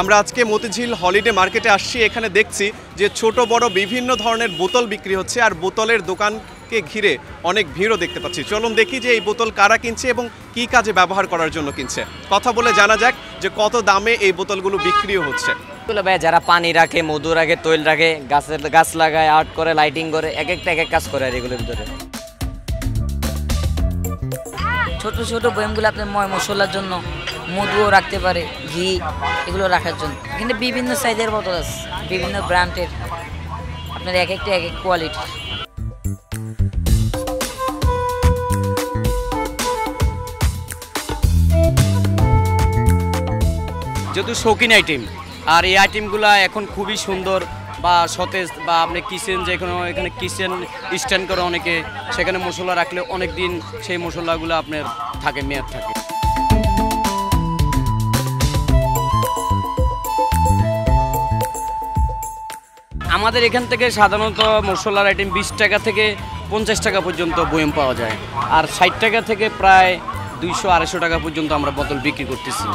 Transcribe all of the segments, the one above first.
আমরা আজকে মতিঝিল হলিডে মার্কেটে আসছি। এখানে দেখছি যে ছোট বড় বিভিন্ন ধরনের বোতল বিক্রি হচ্ছে, আর বোতলের দোকানকে ঘিরে অনেক ভিড়ও দেখতে পাচ্ছি। চলুন দেখি যে এই বোতল কারা কিনছে এবং কি কাজে ব্যবহার করার জন্য কিনছে। কথা বলে জানা যাক যে কত দামে এই বোতলগুলো বিক্রিও হচ্ছে। যারা পানি রাখে, মধু রাখে, তৈল রাখে, গাছ লাগায়, আর্ট করে, লাইটিং করে, এক একটা এক এক কাজ করে আর এগুলোর ভিতরে। ছোট ছোট বয়ামগুলো আপনার ময় মশলার জন্য, মধুও রাখতে পারে, ঘি এগুলো রাখার জন্য। এখানে বিভিন্ন সাইজের বোতল আছে, বিভিন্ন ব্র্যান্ডের, আপনার এক একটা এক এক কোয়ালিটি। যেহেতু শৌখিন আইটেম, আর এই আইটেমগুলো এখন খুবই সুন্দর বা সতেজ, বা আপনি কিচেন এখানে কিচেন স্ট্যান্ড করে অনেকে, সেখানে মশলা রাখলে অনেক দিন সেই মশলাগুলো আপনার থাকে, মেয়াদ থাকে। আমাদের এখান থেকে সাধারণত মশলার আইটেম 20 টাকা থেকে 50 টাকা পর্যন্ত বয়াম পাওয়া যায়, আর 60 টাকা থেকে প্রায় 200-250 টাকা পর্যন্ত আমরা বোতল বিক্রি করতেছি।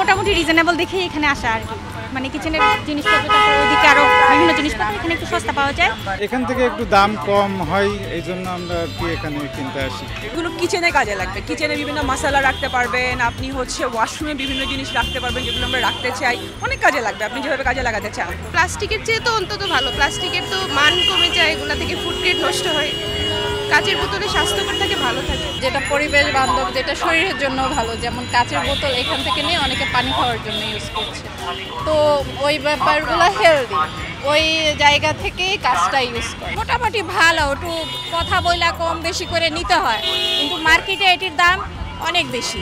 মোটামুটি রিজনেবল দেখেই এখানে আসা আর কি, মানে কিচেনের জিনিসপত্র, তারপর ওইদিকে আরো বিভিন্ন জিনিসপত্র এখানে একটু সস্তা পাওয়া যায়। এখান থেকে একটু দাম কম হয়, এই জন্য আমরা আর কি এখানে কিনতে আসি। এগুলো কিচেনে কাজে লাগবে, কিচেনে বিভিন্ন মশলা রাখতে পারবেন আপনি, ওয়াশরুমে বিভিন্ন জিনিস রাখতে পারবেন যেগুলো আমরা রাখতে চাই, অনেক কাজে লাগবে আপনি যেভাবে কাজে লাগাতে চান। প্লাস্টিকের চেয়ে তো অন্তত ভালো, প্লাস্টিকের তো মান কমে যায়, এগুলো থেকে ফুড গ্রেড নষ্ট হয়। কাচের বোতলে স্বাস্থ্যকর থাকে, ভালো থাকে, যেটা পরিবেশ বান্ধব, যেটা শরীরের জন্য ভালো। যেমন কাচের বোতল এখান থেকে নিয়ে অনেকে পানি খাওয়ার জন্য ইউজ করছে, তো ওই ব্যাপারগুলো হেলদি, ওই জায়গা থেকেই কাজটা ইউজ করে। মোটামুটি ভালো, একটু কথা বইলা কম বেশি করে নিতে হয়, কিন্তু মার্কেটে এটির দাম অনেক বেশি।